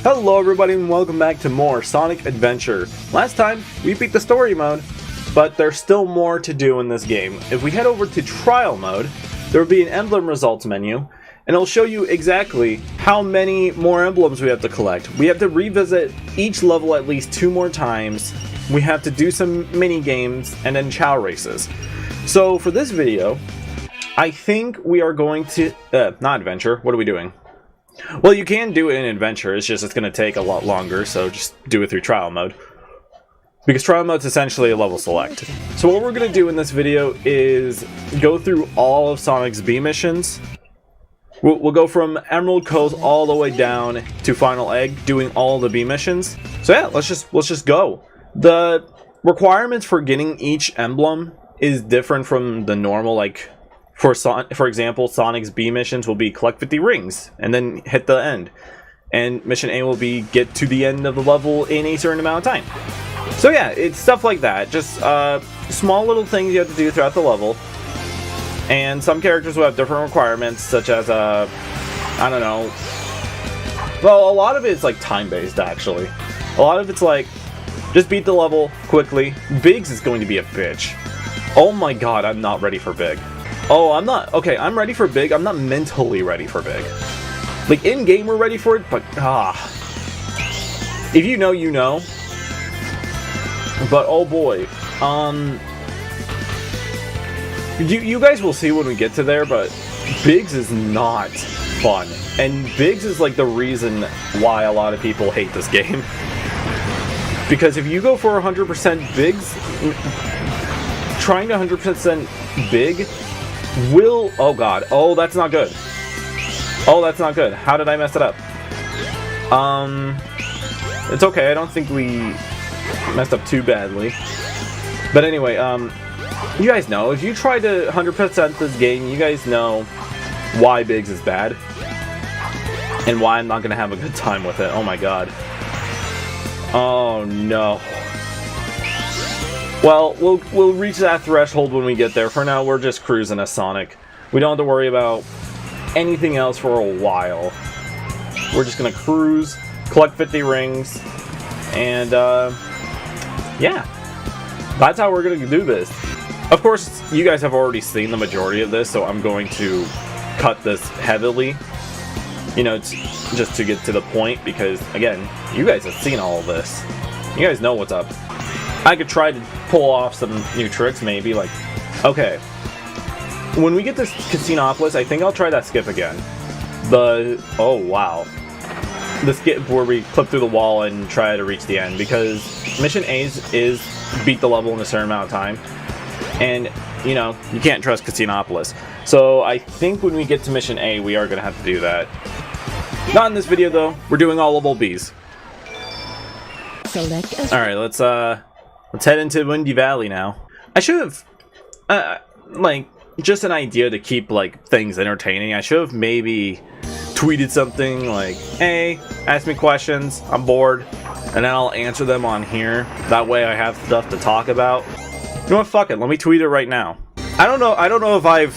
Hello everybody and welcome back to more Sonic Adventure. Last time, we beat the story mode, but there's still more to do in this game. If we head over to trial mode, there will be an emblem results menu, and it'll show you exactly how many more emblems we have to collect. We have to revisit each level at least 2 more times, we have to do some mini games, and then chow races. So for this video, I think we are going to, not adventure, what are we doing? Well, you can do it in adventure, it's just it's going to take a lot longer, so just do it through trial mode. Because trial mode is essentially a level select. So what we're going to do in this video is go through all of Sonic's B missions. We'll go from Emerald Coast all the way down to Final Egg, doing all the B missions. So yeah, let's just go. The requirements for getting each emblem is different from the normal, like... For example, Sonic's B missions will be collect 50 rings and then hit the end. And mission A will be get to the end of the level in a certain amount of time. So yeah, it's stuff like that. Just small little things you have to do throughout the level. And some characters will have different requirements, such as, I don't know. Well, a lot of it's like time-based, actually. A lot of it's like, just beat the level quickly. Biggs is going to be a bitch. Oh my god, I'm not ready for Big. Oh, I'm not. Okay, I'm ready for Big. I'm not mentally ready for Big. Like, in-game we're ready for it, but, if you know, you know. But, oh boy. You guys will see when we get to there, but Biggs is not fun. And Biggs is, like, the reason why a lot of people hate this game. Because if you go for 100% Biggs, trying to 100% Big... oh god, oh that's not good. Oh, that's not good. How did I mess it up? It's okay, I don't think we messed up too badly. But anyway, you guys know, if you try to 100% this game, you guys know why Biggs is bad. And why I'm not gonna have a good time with it. Oh my god. Oh no. Well, we'll reach that threshold when we get there. For now, we're just cruising as Sonic. We don't have to worry about anything else for a while. We're just gonna cruise, collect 50 rings, and yeah, that's how we're gonna do this. Of course, you guys have already seen the majority of this, so I'm going to cut this heavily. You know, just to get to the point, because again, you guys have seen all of this. You guys know what's up. I could try to pull off some new tricks, maybe, like, okay. When we get to Casinopolis, I think I'll try that skip again. Oh wow. The skip where we clip through the wall and try to reach the end, because Mission A is beat the level in a certain amount of time. And, you know, you can't trust Casinopolis. So I think when we get to Mission A, we are going to have to do that. Not in this video, though. We're doing all level Bs. Alright, let's head into Windy Valley now. I should have, like, just an idea to keep, like, things entertaining. I should have maybe tweeted something like, hey, ask me questions, I'm bored, and then I'll answer them on here. That way I have stuff to talk about. You know what, fuck it, let me tweet it right now. I don't know if I've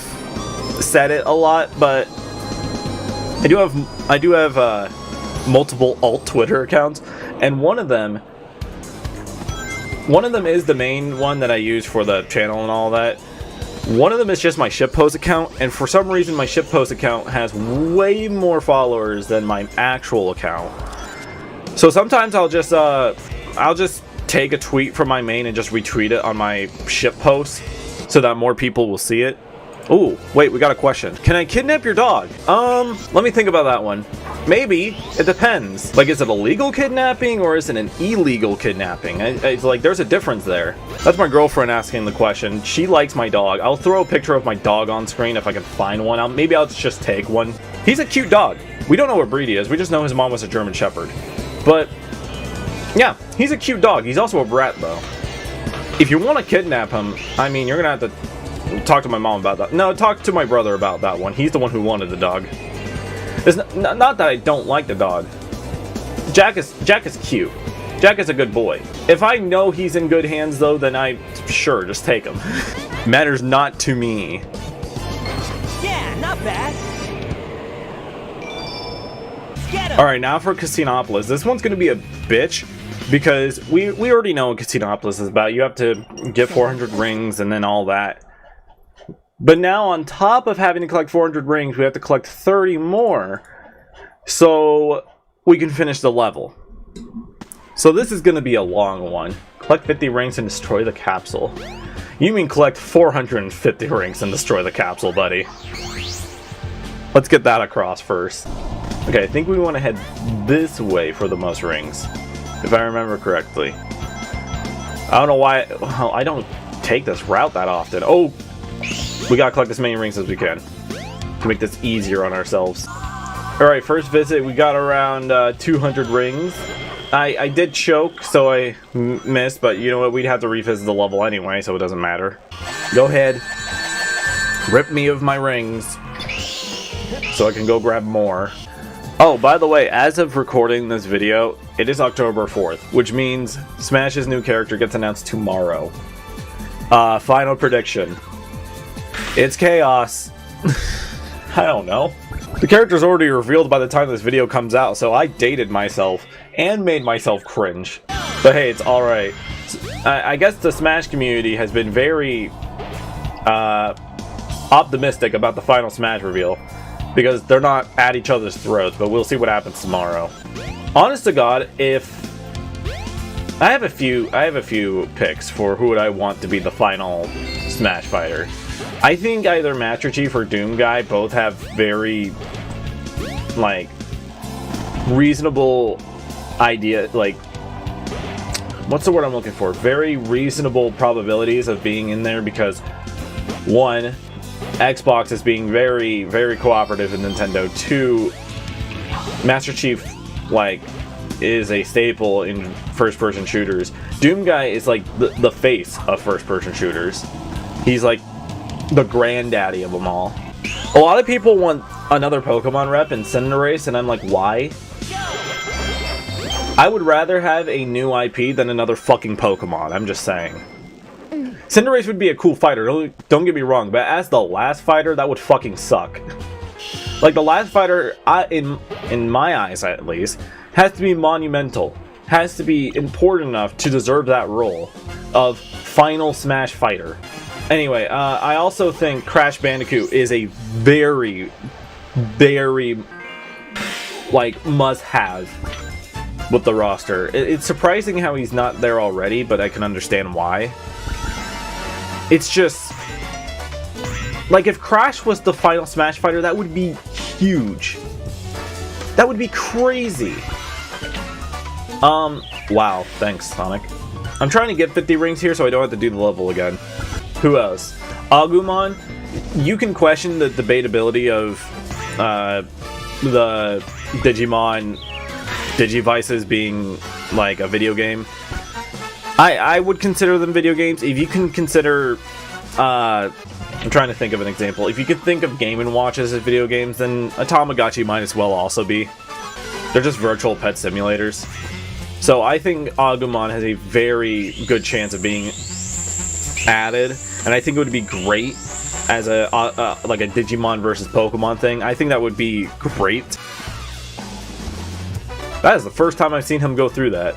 said it a lot, but I do have multiple alt Twitter accounts, and one of them is the main one that I use for the channel and all that. One of them is just my shitpost account, and for some reason my shitpost account has way more followers than my actual account. So sometimes I'll just take a tweet from my main and just retweet it on my shitpost so that more people will see it. Ooh, wait, we got a question. Can I kidnap your dog? Let me think about that one. Maybe. It depends. Like, is it a legal kidnapping or is it an illegal kidnapping? It's like, there's a difference there. That's my girlfriend asking the question. She likes my dog. I'll throw a picture of my dog on screen if I can find one. Maybe I'll just take one. He's a cute dog. We don't know what breed he is. We just know his mom was a German Shepherd. But, yeah, he's a cute dog. He's also a brat, though. If you want to kidnap him, I mean, you're going to have to talk to my mom about that. No, talk to my brother about that one. He's the one who wanted the dog. It's not that I don't like the dog. Jack is cute. Jack is a good boy. If I know he's in good hands, though, then sure, just take him. Matters not to me. Yeah, not bad. Alright, now for Casinopolis. This one's gonna be a bitch, because we already know what Casinopolis is about. You have to get 400 rings and then all that. But now, on top of having to collect 400 rings, we have to collect 30 more, so we can finish the level. So this is gonna be a long one. Collect 50 rings and destroy the capsule. You mean collect 450 rings and destroy the capsule, buddy. Let's get that across first. Okay, I think we want to head this way for the most rings, if I remember correctly. I don't know why. Well, I don't take this route that often. Oh, we gotta collect as many rings as we can to make this easier on ourselves. Alright, first visit, we got around 200 rings. I did choke, so I missed, but you know what, we'd have to revisit the level anyway, so it doesn't matter. Go ahead, rip me of my rings, so I can go grab more. Oh, by the way, as of recording this video, it is October 4th, which means Smash's new character gets announced tomorrow. Final prediction. It's chaos. I don't know. The character's already revealed by the time this video comes out, so I dated myself and made myself cringe. But hey, it's alright. I guess the Smash community has been very optimistic about the final Smash reveal, because they're not at each other's throats, but we'll see what happens tomorrow. Honest to God, if I have a few picks for who would I want to be the final Smash fighter. I think either Master Chief or Doom Guy both have very, like, reasonable idea, like, what's the word I'm looking for? Very reasonable probabilities of being in there, because one, Xbox is being very, very cooperative with Nintendo. Two, Master Chief, like, is a staple in first-person shooters. Doom Guy is like the face of first-person shooters. He's like the granddaddy of them all. A lot of people want another Pokemon rep in Cinderace, and I'm like, why? I would rather have a new IP than another fucking Pokemon, I'm just saying. Cinderace would be a cool fighter, don't get me wrong, but as the last fighter, that would fucking suck. Like, the last fighter, in my eyes at least, has to be monumental. Has to be important enough to deserve that role of final Smash fighter. Anyway, I also think Crash Bandicoot is a very, very, like, must-have with the roster. It's surprising how he's not there already, but I can understand why. It's just, like, if Crash was the final Smash fighter, that would be huge. That would be crazy. Wow, thanks, Sonic. I'm trying to get 50 rings here so I don't have to do the level again. Who else? Agumon. You can question the debatability of the Digimon Digivices being like a video game. I would consider them video games. If you can consider I'm trying to think of an example. If you could think of Game & Watch as video games, then a Tamagotchi might as well also be. They're just virtual pet simulators. So I think Agumon has a very good chance of being added, and I think it would be great as a like a Digimon versus Pokemon thing. I think that would be great. That is the first time I've seen him go through that.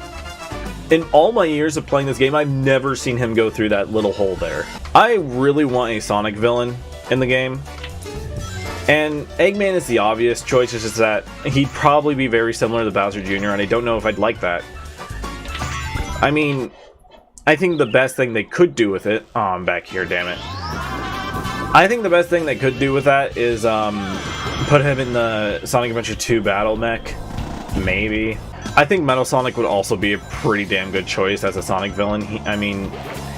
In all my years of playing this game, I've never seen him go through that little hole there. I really want a Sonic villain in the game. And Eggman is the obvious choice, it's just that he'd probably be very similar to Bowser Jr., and I don't know if I'd like that. I mean, I think the best thing they could do with it... Oh, I'm back here, damn it. I think the best thing they could do with that is put him in the Sonic Adventure 2 battle mech. Maybe. I think Metal Sonic would also be a pretty damn good choice as a Sonic villain. I mean,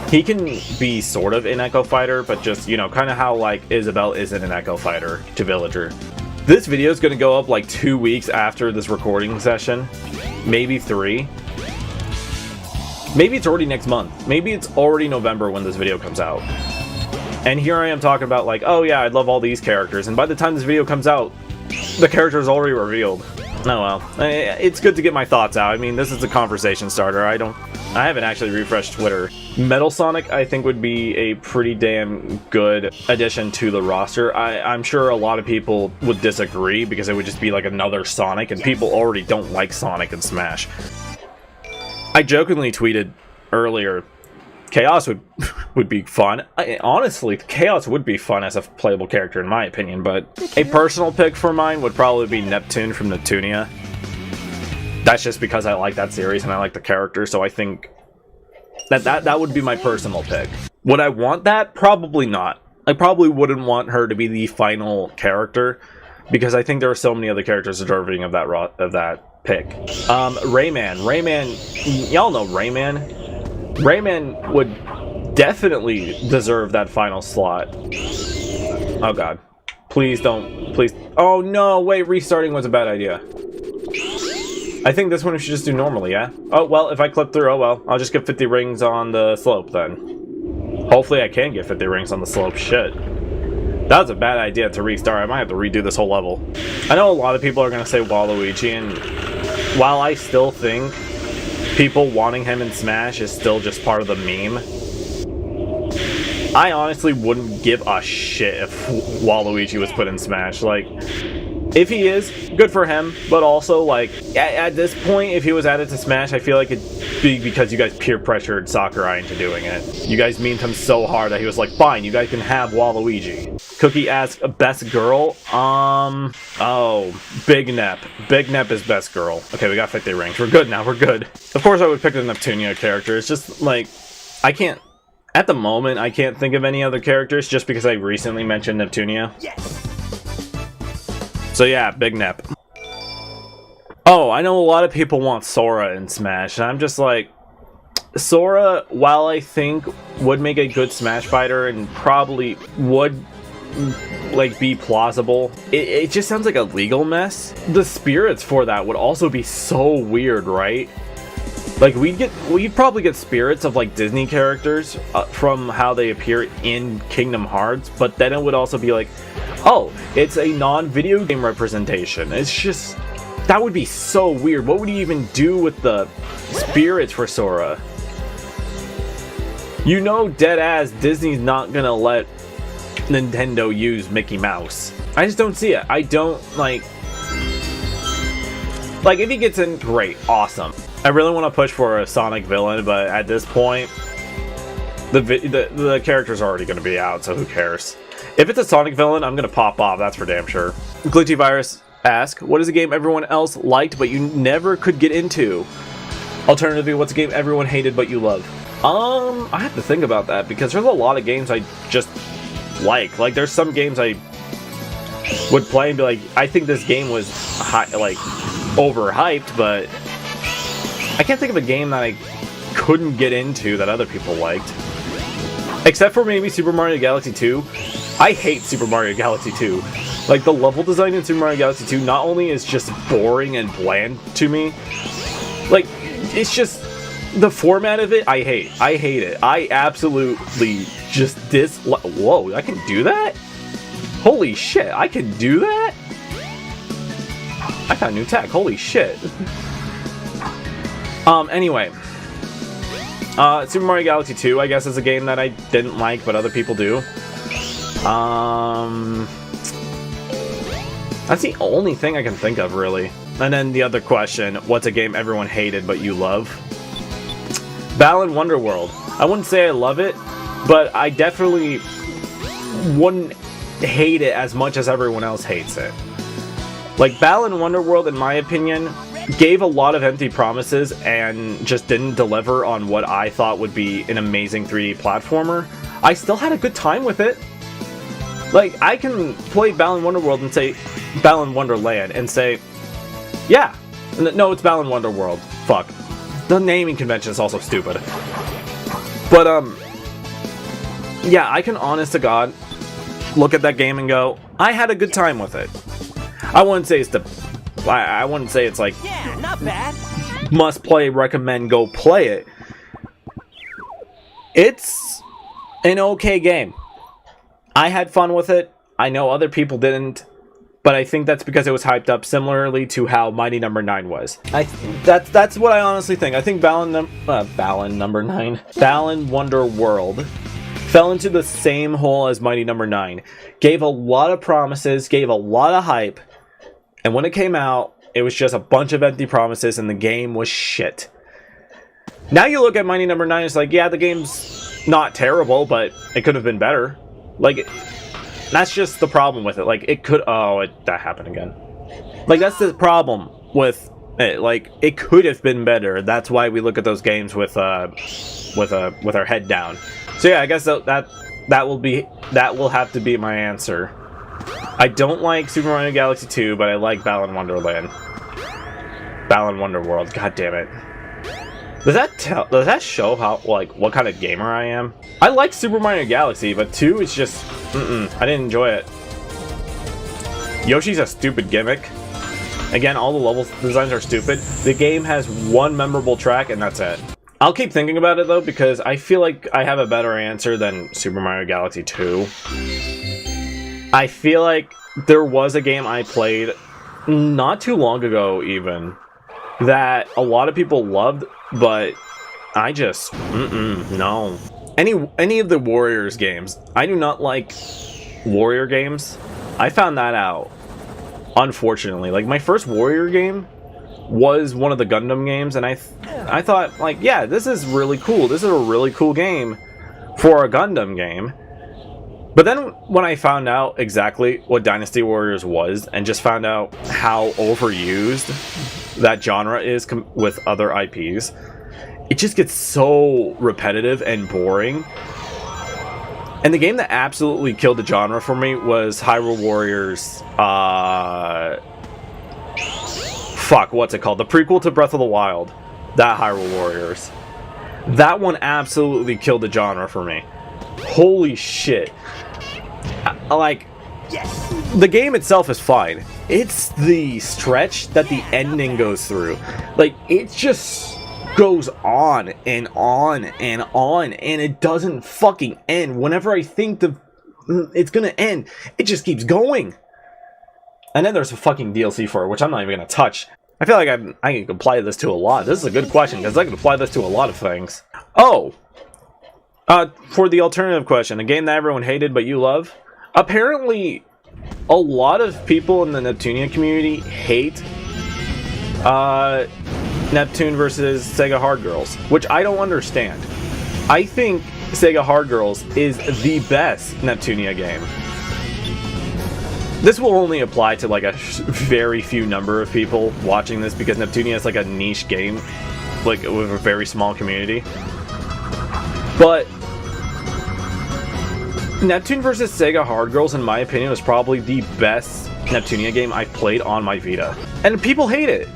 he can be sort of an Echo Fighter, but just, you know, kind of how, like, Isabelle isn't an Echo Fighter to Villager. This video is going to go up, like, 2 weeks after this recording session. Maybe 3. Maybe it's already next month. Maybe it's already November when this video comes out. And here I am talking about, like, oh yeah, I love all these characters. And by the time this video comes out, the character is already revealed. Oh well, it's good to get my thoughts out. I mean, this is a conversation starter. I haven't actually refreshed Twitter. Metal Sonic, I think, would be a pretty damn good addition to the roster. I'm sure a lot of people would disagree because it would just be like another Sonic, and people already don't like Sonic in Smash. I jokingly tweeted earlier, Chaos would be fun. Honestly, Chaos would be fun as a playable character in my opinion, but a personal pick for mine would probably be Neptune from Neptunia. That's just because I like that series and I like the character, so I think that would be my personal pick. Would I want that? Probably not. I probably wouldn't want her to be the final character, because I think there are so many other characters deserving of that pick. Rayman, y'all know Rayman. Rayman would definitely deserve that final slot. Oh god. Please don't. Please. Oh no, wait, restarting was a bad idea. I think this one we should just do normally, yeah? Oh, well, if I clip through, oh well. I'll just get 50 rings on the slope then. Hopefully I can get 50 rings on the slope. Shit. That was a bad idea to restart. I might have to redo this whole level. I know a lot of people are going to say Waluigi, and while I still think people wanting him in Smash is still just part of the meme, I honestly wouldn't give a shit if Waluigi was put in Smash. Like, if he is, good for him, but also, like, at this point, if he was added to Smash, I feel like it'd be because you guys peer pressured Sakurai into doing it. You guys memed him so hard that he was like, fine, you guys can have Waluigi. Cookie asks, best girl? Oh, Big Nep. Big Nep is best girl. Okay, we got 50 rings. We're good now, we're good. Of course I would pick the Neptunia character. It's just, like, I can't, at the moment, I can't think of any other characters just because I recently mentioned Neptunia. Yes! So yeah, Big Nep. Oh, I know a lot of people want Sora in Smash, and I'm just like, Sora, while I think would make a good Smash fighter and probably would, like, be plausible, it just sounds like a legal mess. The spirits for that would also be so weird, right? Like, we'd probably get spirits of, like, Disney characters from how they appear in Kingdom Hearts, but then it would also be like, oh, it's a non-video game representation. It's just, that would be so weird. What would you even do with the spirits for Sora? You know, dead ass, Disney's not gonna let Nintendo use Mickey Mouse. I just don't see it. I don't, like, if he gets in, great, awesome. I really want to push for a Sonic villain, but at this point, the character's already going to be out, so who cares? If it's a Sonic villain, I'm going to pop off, that's for damn sure. Glitchy Virus asks, what is a game everyone else liked but you never could get into? Alternatively, what's a game everyone hated but you love? I have to think about that, because there's a lot of games I just like. Like, there's some games I would play and be like, I think this game was overhyped, but I can't think of a game that I couldn't get into that other people liked. Except for maybe Super Mario Galaxy 2. I hate Super Mario Galaxy 2. Like, the level design in Super Mario Galaxy 2 not only is just boring and bland to me, like, it's just, the format of it, I hate. I hate it. I absolutely just whoa, I can do that? Holy shit, I can do that? I got a new tech, holy shit. Anyway. Super Mario Galaxy 2, I guess, is a game that I didn't like, but other people do. That's the only thing I can think of, really. And then the other question, what's a game everyone hated but you love? Balan Wonderworld. I wouldn't say I love it, but I definitely wouldn't hate it as much as everyone else hates it. Like, Balan Wonderworld, in my opinion, gave a lot of empty promises and just didn't deliver on what I thought would be an amazing 3D platformer. I still had a good time with it. Like, I can play Balan Wonderworld and say Balan Wonderland and say, yeah, no, it's Balan Wonderworld. Fuck. The naming convention is also stupid. But, yeah, I can, honest to God, look at that game and go, I had a good time with it. I wouldn't say it's I wouldn't say it's like, yeah, not bad, must play, recommend, go play it. It's an okay game. I had fun with it. I know other people didn't, but I think that's because it was hyped up similarly to how Mighty Number 9 was. That's what I honestly think. I think Balan Wonder World fell into the same hole as Mighty Number 9. Gave a lot of promises, gave a lot of hype, and when it came out, it was just a bunch of empty promises and the game was shit. Now you look at Mighty Number 9, it's like, yeah, the game's not terrible, but it could have been better. Like, that's just the problem with it. Like, it could... Oh, that happened again. Like, that's the problem with it. Like, it could have been better. That's why we look at those games with our head down. So yeah, I guess that will have to be my answer. I don't like Super Mario Galaxy 2, but I like Balan Wonderland. Balan Wonder World. God damn it. Does that show how, like, what kind of gamer I am? I like Super Mario Galaxy, but 2 is just... I didn't enjoy it. Yoshi's a stupid gimmick. Again, all the level designs are stupid. The game has one memorable track, and that's it. I'll keep thinking about it, though, because I feel like I have a better answer than Super Mario Galaxy 2. I feel like there was a game I played not too long ago, even, that a lot of people loved, but I just, no. Any of the Warriors games, I do not like Warrior games. I found that out, unfortunately. Like, my first Warrior game was one of the Gundam games, and I thought, like, yeah, this is really cool. This is a really cool game for a Gundam game. But then when I found out exactly what Dynasty Warriors was, and just found out how overused that genre is with other IPs, it just gets so repetitive and boring. And the game that absolutely killed the genre for me was Hyrule Warriors, what's it called? The prequel to Breath of the Wild. That Hyrule Warriors. That one absolutely killed the genre for me. Holy shit. Like, the game itself is fine. It's the stretch that the ending goes through. Like, it just goes on and on and on, and it doesn't fucking end. Whenever I think it's gonna end, it just keeps going. And then there's a fucking DLC for it, which I'm not even gonna touch. I feel like I can apply this to a lot. This is a good question, because I can apply this to a lot of things. Oh! For the alternative question, a game that everyone hated but you love? Apparently, a lot of people in the Neptunia community hate Neptune versus Sega Hard Girls, which I don't understand. I think Sega Hard Girls is the best Neptunia game. This will only apply to like a very few number of people watching this, because Neptunia is like a niche game, like with a very small community. But Neptune vs. Sega Hard Girls, in my opinion, was probably the best Neptunia game I've played on my Vita. And people hate it.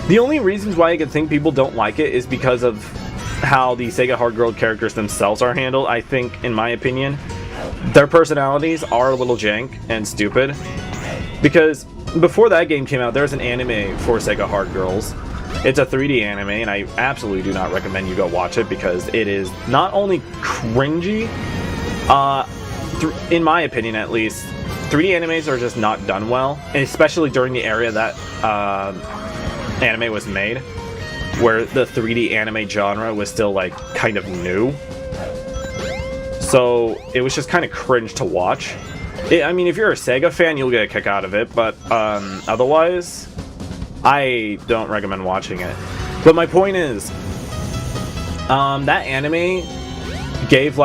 The only reasons why I can think people don't like it is because of how the Sega Hard Girl characters themselves are handled. I think, in my opinion, their personalities are a little jank and stupid. Because before that game came out, there was an anime for Sega Hard Girls. It's a 3D anime, and I absolutely do not recommend you go watch it, because it is not only cringy, in my opinion at least, 3D animes are just not done well, and especially during the era that anime was made, where the 3D anime genre was still like kind of new. So it was just kind of cringe to watch. I mean, if you're a Sega fan, you'll get a kick out of it, but otherwise, I don't recommend watching it. But my point is, that anime gave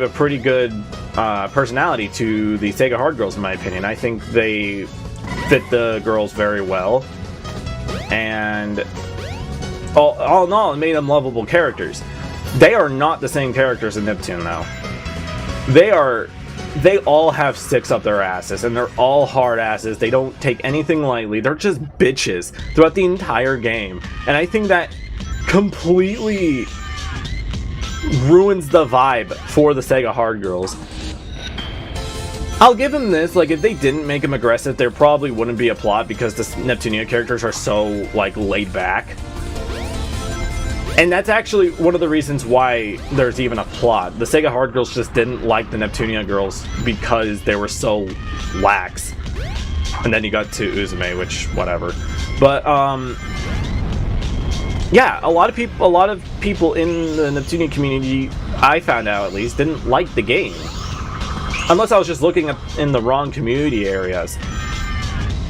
a pretty good personality to the Sega Hard Girls, in my opinion. I think they fit the girls very well, and all in all, it made them lovable characters. They are not the same characters in Neptune, though. They all have sticks up their asses, and they're all hard asses. They don't take anything lightly. They're just bitches throughout the entire game, and I think that completely ruins the vibe for the Sega Hard Girls. I'll give them this, like, if they didn't make them aggressive, there probably wouldn't be a plot, because the Neptunia characters are so, like, laid back. And that's actually one of the reasons why there's even a plot. The Sega Hard girls just didn't like the Neptunia girls because they were so lax. And then you got to Uzume, which, whatever. But, yeah, a lot of people in the Neptunia community, I found out at least, didn't like the game. Unless I was just looking in the wrong community areas.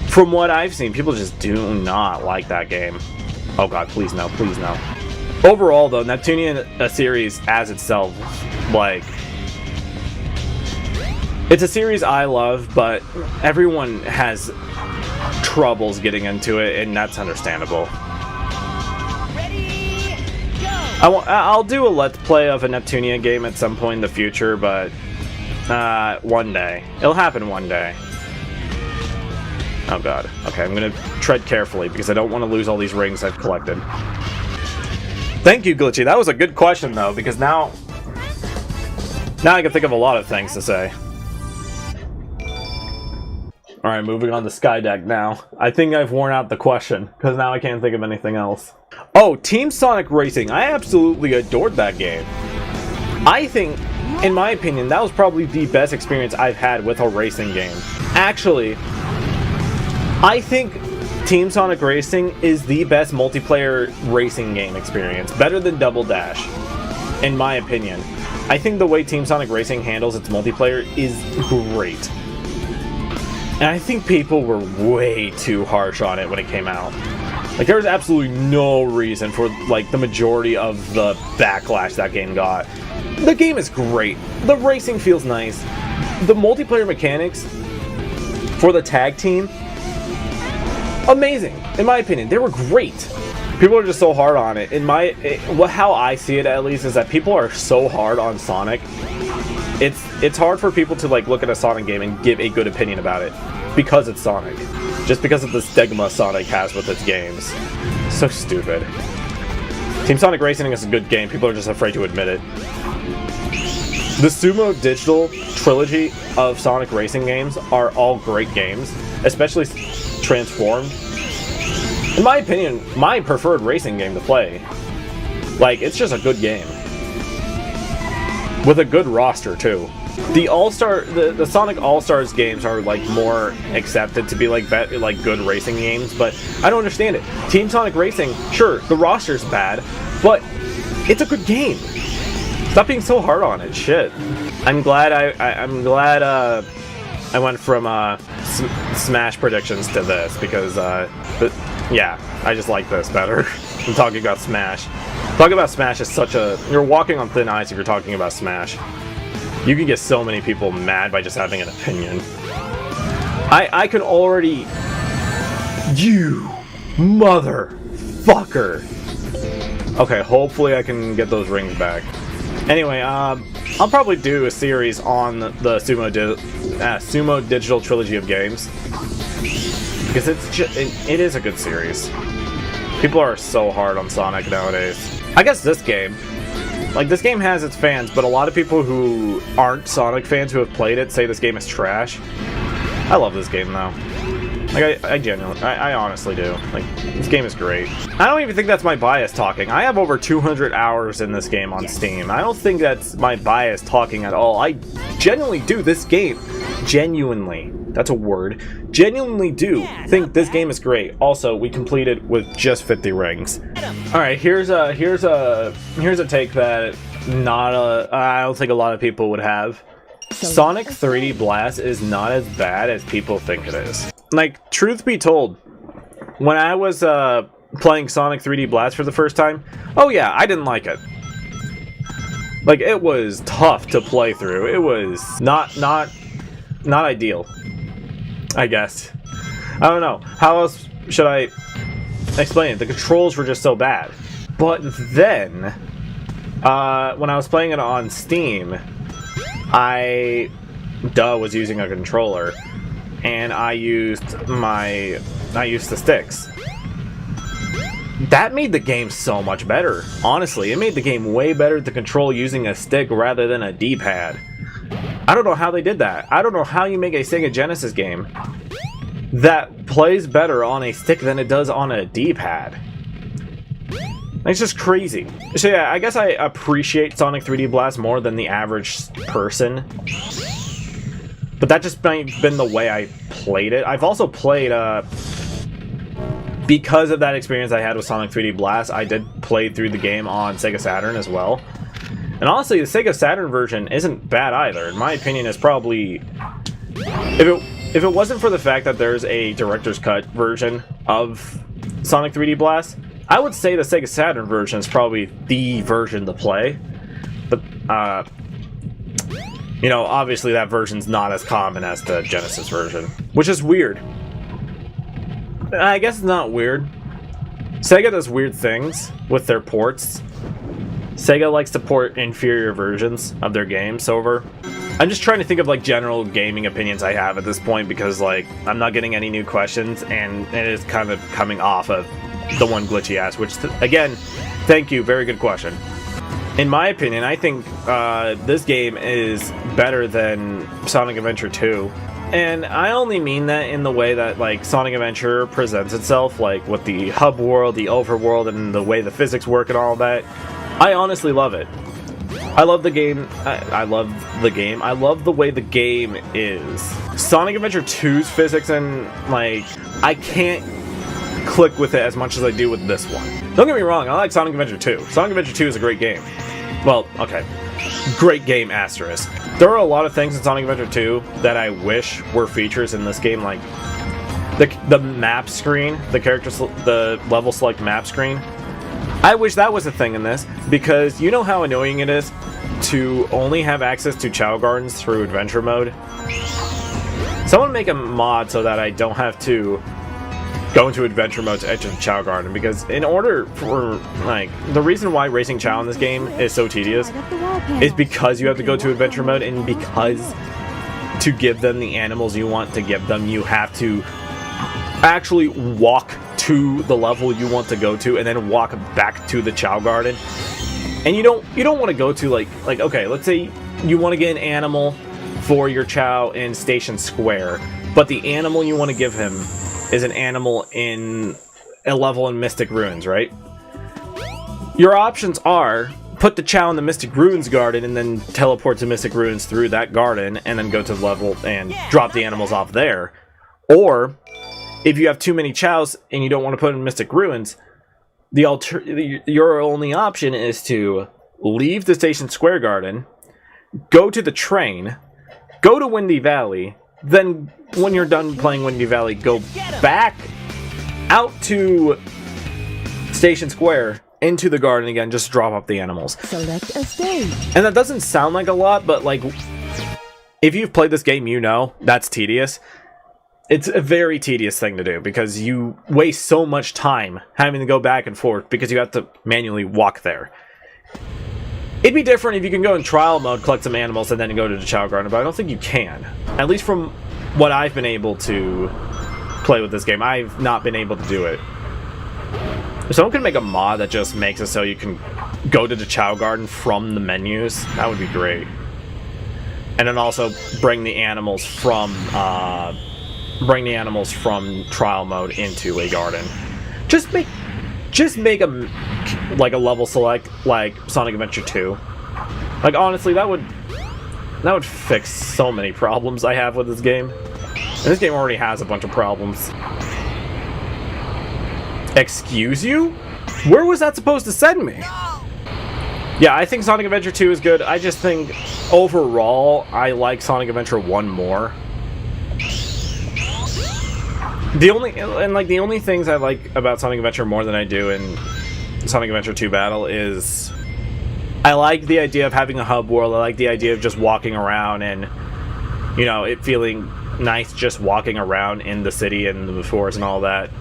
From what I've seen, people just do not like that game. Oh god, please no, please no. Overall, though, Neptunia series as itself, like, it's a series I love, but everyone has troubles getting into it, and that's understandable. Ready, go! I'll do a let's play of a Neptunia game at some point in the future, but one day. It'll happen one day. Oh god. Okay, I'm gonna tread carefully because I don't want to lose all these rings I've collected. Thank you, Glitchy. That was a good question, though, because now I can think of a lot of things to say. Alright, moving on to Skydeck now. I think I've worn out the question, because now I can't think of anything else. Oh, Team Sonic Racing. I absolutely adored that game. I think, in my opinion, that was probably the best experience I've had with a racing game. Actually, I think Team Sonic Racing is the best multiplayer racing game experience. Better than Double Dash, in my opinion. I think the way Team Sonic Racing handles its multiplayer is great. And I think people were way too harsh on it when it came out. Like, there was absolutely no reason for, like, the majority of the backlash that game got. The game is great. The racing feels nice. The multiplayer mechanics for the tag team, amazing, in my opinion. They were great. People are just so hard on it. How I see it, at least, is that people are so hard on Sonic. It's hard for people to, like, look at a Sonic game and give a good opinion about it because it's Sonic. Just because of the stigma Sonic has with its games. So stupid. Team Sonic Racing is a good game. People are just afraid to admit it. The Sumo Digital trilogy of Sonic Racing games are all great games, especially Transformed. In my opinion, my preferred racing game to play. Like, it's just a good game. With a good roster, too. The Sonic All-Stars games are, like, more accepted to be, like, good racing games, but I don't understand it. Team Sonic Racing, sure, the roster's bad, but it's a good game. Stop being so hard on it, shit. I'm glad I went from Smash predictions to this, because, yeah, I just like this better than talking about Smash. Talking about Smash is such a... You're walking on thin ice if you're talking about Smash. You can get so many people mad by just having an opinion. I can already... You motherfucker! Okay, hopefully I can get those rings back. Anyway, I'll probably do a series on the Sumo Digital trilogy of games. Because it is a good series. People are so hard on Sonic nowadays. I guess this game has its fans, but a lot of people who aren't Sonic fans who have played it say this game is trash. I love this game though. Like, I honestly do. Like, this game is great. I don't even think that's my bias talking. I have over 200 hours in this game on Steam. I don't think that's my bias talking at all. I genuinely do this game. Genuinely. That's a word. Genuinely do think this game is great. Also, we completed with just 50 rings. Alright, here's a take that I don't think a lot of people would have. Sonic 3D Blast is not as bad as people think it is. Like, truth be told, when I was playing Sonic 3D Blast for the first time, oh yeah, I didn't like it. Like, it was tough to play through. It was not ideal, I guess. I don't know. How else should I explain it? The controls were just so bad. But then, when I was playing it on Steam, I was using a controller, and I used the sticks. That made the game so much better. Honestly, it made the game way better to control using a stick rather than a D-pad. I don't know how they did that. I don't know how you make a Sega Genesis game that plays better on a stick than it does on a D-pad. It's just crazy. So yeah, I guess I appreciate Sonic 3D Blast more than the average person. But that just might have been the way I played it. I've also played, because of that experience I had with Sonic 3D Blast, I did play through the game on Sega Saturn as well. And honestly, the Sega Saturn version isn't bad either. In my opinion, it's probably... If it wasn't for the fact that there's a director's cut version of Sonic 3D Blast, I would say the Sega Saturn version is probably the version to play. But, you know, obviously that version's not as common as the Genesis version, which is weird. I guess it's not weird. Sega does weird things with their ports. Sega likes to port inferior versions of their games over. I'm just trying to think of like general gaming opinions I have at this point because like I'm not getting any new questions and it is kind of coming off of the one glitchy ass, which again, thank you, very good question. In my opinion, I think this game is better than Sonic Adventure 2. And I only mean that in the way that like Sonic Adventure presents itself, like with the hub world, the overworld, and the way the physics work and all that. I honestly love it. I love the game. I love the game. I love the way the game is. Sonic Adventure 2's physics and like I can't click with it as much as I do with this one. Don't get me wrong, I like Sonic Adventure 2. Sonic Adventure 2 is a great game. Well, okay. Great game, asterisk. There are a lot of things in Sonic Adventure 2 that I wish were features in this game, like the map screen, the level select map screen. I wish that was a thing in this, because you know how annoying it is to only have access to Chow Gardens through Adventure Mode? Someone make a mod so that I don't have to go into Adventure Mode to enter the Chow Garden, because in order for, like, the reason why racing Chow in this game is so tedious is because you have to go to Adventure Mode, and because to give them the animals you want to give them, you have to actually walk to the level you want to go to and then walk back to the Chow Garden. And you don't want to go to like okay, let's say you want to get an animal for your Chow in Station Square, but the animal you want to give him is an animal in a level in Mystic Ruins, right? Your options are put the Chow in the Mystic Ruins garden and then teleport to Mystic Ruins through that garden and then go to the level and drop the animals off there. Or if you have too many Chows and you don't want to put in Mystic Ruins, your only option is to leave the Station Square garden, go to the train, go to Windy Valley, then when you're done playing Windy Valley, go back out to Station Square, into the garden again, just drop off the animals. Select a stage. And that doesn't sound like a lot, but like, if you've played this game, you know that's tedious. It's a very tedious thing to do, because you waste so much time having to go back and forth, because you have to manually walk there. It'd be different if you can go in trial mode, collect some animals, and then go to the Chow Garden, but I don't think you can. At least from what I've been able to play with this game, I've not been able to do it. If someone could make a mod that just makes it so you can go to the Chow Garden from the menus, that would be great. And then also bring the animals from trial mode into a garden. Just make a like a level select like Sonic Adventure 2. Like honestly, that would fix so many problems I have with this game. And this game already has a bunch of problems. Excuse you? Where was that supposed to send me? Yeah, I think Sonic Adventure 2 is good. I just think overall I like Sonic Adventure 1 more. The only things I like about Sonic Adventure more than I do in Sonic Adventure 2 Battle is I like the idea of having a hub world. I like the idea of just walking around and, you know, it feeling nice just walking around in the city and the forest and all that.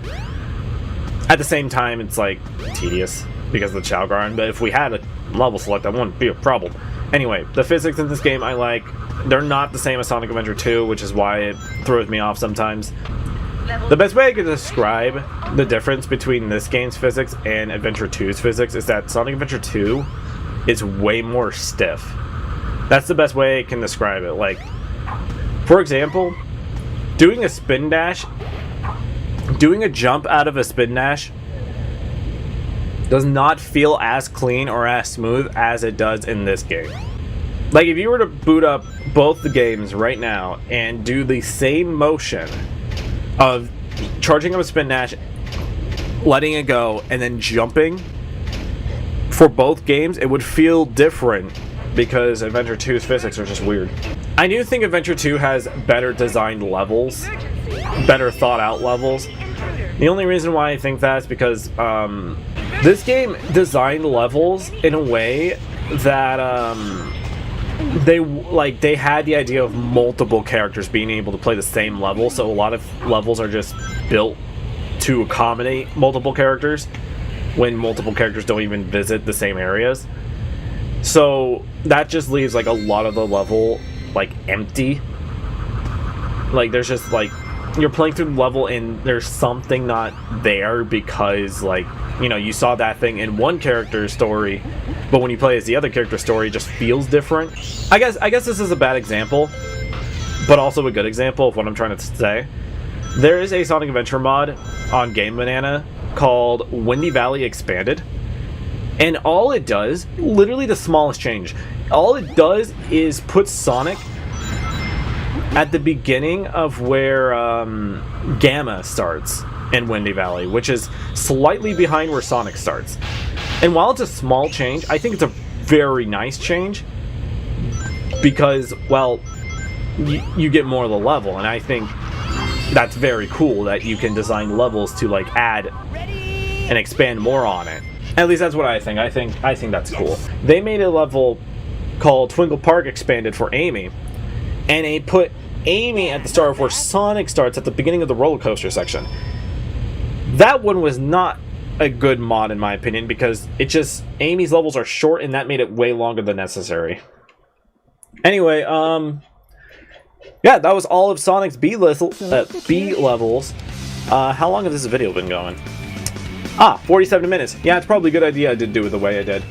At the same time, it's like tedious because of the Chow Garden, but if we had a level select, that wouldn't be a problem. Anyway, the physics in this game I like. They're not the same as Sonic Adventure 2, which is why it throws me off sometimes. The best way I could describe the difference between this game's physics and Adventure 2's physics is that Sonic Adventure 2 is way more stiff. That's the best way I can describe it. Like, for example, doing a spin dash, doing a jump out of a spin dash does not feel as clean or as smooth as it does in this game. Like, if you were to boot up both the games right now and do the same motion of charging up a spin dash, letting it go, and then jumping for both games, it would feel different because Adventure 2's physics are just weird. I do think Adventure 2 has better designed levels, better thought out levels. The only reason why I think that is because this game designed levels in a way that they had the idea of multiple characters being able to play the same level, so a lot of levels are just built to accommodate multiple characters when multiple characters don't even visit the same areas. So that just leaves like a lot of the level like empty. Like, there's just like, you're playing through the level and there's something not there because, like, you know, you saw that thing in one character's story, but when you play as the other character's story, it just feels different. I guess this is a bad example, but also a good example of what I'm trying to say. There is a Sonic Adventure mod on Game Banana called Windy Valley Expanded, and all it does, literally the smallest change, all it does is put Sonic at the beginning of where Gamma starts in Windy Valley, which is slightly behind where Sonic starts. And while it's a small change, I think it's a very nice change because, well, you get more of the level, and I think that's very cool that you can design levels to like add and expand more on it. At least that's what I think. I think that's cool. They made a level called Twinkle Park Expanded for Amy, and they put Amy at the start of where Sonic starts at the beginning of the roller coaster section. That one was not a good mod in my opinion because it just, Amy's levels are short and that made it way longer than necessary. Anyway, yeah, that was all of Sonic's B levels. How long has this video been going? 47 minutes. Yeah, it's probably a good idea I did do it the way I did.